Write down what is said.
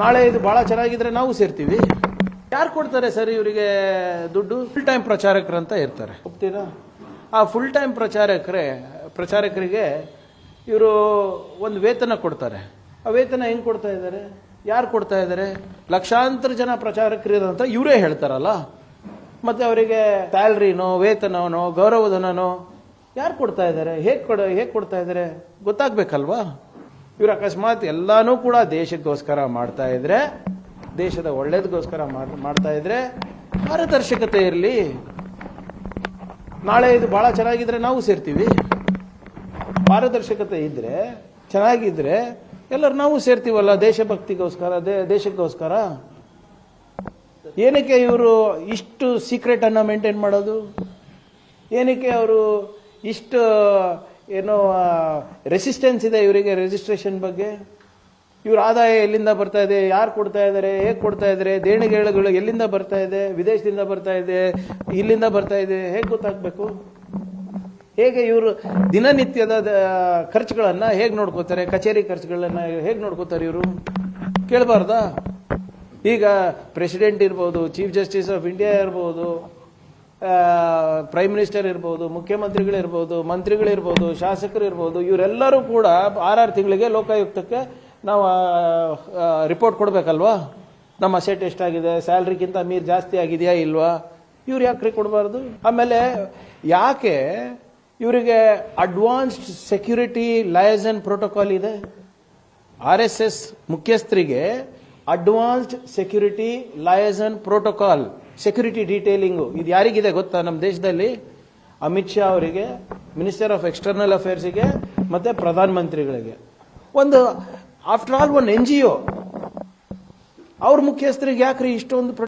ನಾಳೆ ಇದು ಬಹಳ ಚೆನ್ನಾಗಿದ್ರೆ ನಾವು ಸೇರ್ತೀವಿ. ಯಾರು ಕೊಡ್ತಾರೆ ಸರ್ ಇವರಿಗೆ ದುಡ್ಡು? ಫುಲ್ ಟೈಮ್ ಪ್ರಚಾರಕರಂತ ಇರ್ತಾರೆ, ಹೋಗ್ತೀರಾ? ಆ ಫುಲ್ ಟೈಮ್ ಪ್ರಚಾರಕರಿಗೆ ಇವರು ಒಂದು ವೇತನ ಕೊಡ್ತಾರೆ. ಆ ವೇತನ ಹೆಂಗ್ ಕೊಡ್ತಾ ಇದ್ದಾರೆ? ಯಾರು ಕೊಡ್ತಾ ಇದ್ದಾರೆ? ಲಕ್ಷಾಂತರ ಜನ ಪ್ರಚಾರಕರಿರಂತ ಇವರೇ ಹೇಳ್ತಾರಲ್ಲ. ಮತ್ತೆ ಅವರಿಗೆ ಸ್ಯಾಲ್ರಿನೋ ವೇತನನೋ ಗೌರವಧನನೋ ಯಾರು ಕೊಡ್ತಾ ಇದ್ದಾರೆ? ಹೇಗೆ ಕೊಡ್ತಾ ಇದ್ದಾರೆ ಗೊತ್ತಾಗ್ಬೇಕಲ್ವಾ? ಇವರು ಅಕಸ್ಮಾತ್ ಎಲ್ಲಾನು ಕೂಡ ದೇಶಕ್ಕೋಸ್ಕರ ಮಾಡ್ತಾ ಇದ್ರೆ, ದೇಶದ ಒಳ್ಳೇದಕ್ಕೋಸ್ಕರ ಮಾಡ್ತಾ ಇದ್ರೆ ಪಾರದರ್ಶಕತೆ ಇರಲಿ. ನಾಳೆ ಇದು ಬಹಳ ಚೆನ್ನಾಗಿದ್ರೆ ನಾವು ಸೇರ್ತೀವಿ. ಪಾರದರ್ಶಕತೆ ಇದ್ರೆ, ಚೆನ್ನಾಗಿದ್ರೆ ಎಲ್ಲರೂ ನಾವು ಸೇರ್ತೀವಲ್ಲ ದೇಶಭಕ್ತಿಗೋಸ್ಕರ, ದೇಶಕ್ಕೋಸ್ಕರ. ಏನಕ್ಕೆ ಇವರು ಇಷ್ಟು ಸೀಕ್ರೆಟ್ ಅನ್ನ ಮೇಂಟೈನ್ ಮಾಡೋದು? ಏನಕ್ಕೆ ಅವರು ಇಷ್ಟು ಏನೋ ರೆಸಿಸ್ಟೆನ್ಸ್ ಇದೆ ಇವರಿಗೆ ರಿಜಿಸ್ಟ್ರೇಷನ್ ಬಗ್ಗೆ? ಇವ್ರ ಆದಾಯ ಎಲ್ಲಿಂದ ಬರ್ತಾ ಇದೆ? ಯಾರು ಕೊಡ್ತಾ ಇದ್ದಾರೆ? ಹೇಗೆ ಕೊಡ್ತಾ ಇದ್ದಾರೆ? ದೇಣಿಗೆಗಳು ಎಲ್ಲಿಂದ ಬರ್ತಾ ಇದೆ? ವಿದೇಶದಿಂದ ಬರ್ತಾ ಇದೆ, ಇಲ್ಲಿಂದ ಬರ್ತಾ ಇದೆ? ಹೇಗೆ ಗೊತ್ತಾಗಬೇಕು? ಹೇಗೆ ಇವರು ದಿನನಿತ್ಯದ ಖರ್ಚುಗಳನ್ನ ಹೇಗೆ ನೋಡ್ಕೋತಾರೆ? ಕಚೇರಿ ಖರ್ಚುಗಳನ್ನ ಹೇಗೆ ನೋಡ್ಕೋತಾರೆ ಇವರು? ಕೇಳಬಾರ್ದಾ? ಈಗ ಪ್ರೆಸಿಡೆಂಟ್ ಇರ್ಬೋದು, ಚೀಫ್ ಜಸ್ಟಿಸ್ ಆಫ್ ಇಂಡಿಯಾ ಇರ್ಬೋದು, ಪ್ರೈಮ್ ಮಿನಿಸ್ಟರ್ ಇರ್ಬೋದು, ಮುಖ್ಯಮಂತ್ರಿಗಳಿರ್ಬೋದು, ಮಂತ್ರಿಗಳಿರ್ಬೋದು, ಶಾಸಕರು ಇರ್ಬೋದು, ಇವರೆಲ್ಲರೂ ಕೂಡ 6 ತಿಂಗಳಿಗೆ ಲೋಕಾಯುಕ್ತಕ್ಕೆ ನಾವು ರಿಪೋರ್ಟ್ ಕೊಡ್ಬೇಕಲ್ವಾ? ನಮ್ಮ ಅಸೆಟ್ ಎಷ್ಟಾಗಿದೆ, ಸ್ಯಾಲ್ರಿಗಿಂತ ಮೀರ್ ಜಾಸ್ತಿ ಆಗಿದೆಯಾ ಇಲ್ವಾ? ಇವ್ರು ಯಾಕ್ರಿ ಕೊಡಬಾರ್ದು? ಆಮೇಲೆ ಯಾಕೆ ಇವರಿಗೆ ಅಡ್ವಾನ್ಸ್ಡ್ ಸೆಕ್ಯೂರಿಟಿ ಲಯಸನ್ ಪ್ರೋಟೋಕಾಲ್ ಇದೆ? RSS ಮುಖ್ಯಸ್ಥರಿಗೆ advanced security liaison protocol, security detailing ಇದು ಯಾರಿಗಿದೆ ಗೊತ್ತಾ ನಮ್ಮ ದೇಶದಲ್ಲಿ? ಅಮಿತ್ ಶಾ ಅವರಿಗೆ, ಮಿನಿಸ್ಟರ್ ಆಫ್ ಎಕ್ಸ್ಟರ್ನಲ್ ಅಫೇರ್ಸ್ಗೆ, ಮತ್ತೆ ಪ್ರಧಾನ ಮಂತ್ರಿಗಳಿಗೆ. ಒಂದು ಆಫ್ಟರ್ ಆಲ್ ಒಂದು NGO ಅವ್ರ ಮುಖ್ಯಸ್ಥರಿಗೆ ಯಾಕ್ರಿ ಇಷ್ಟೊಂದು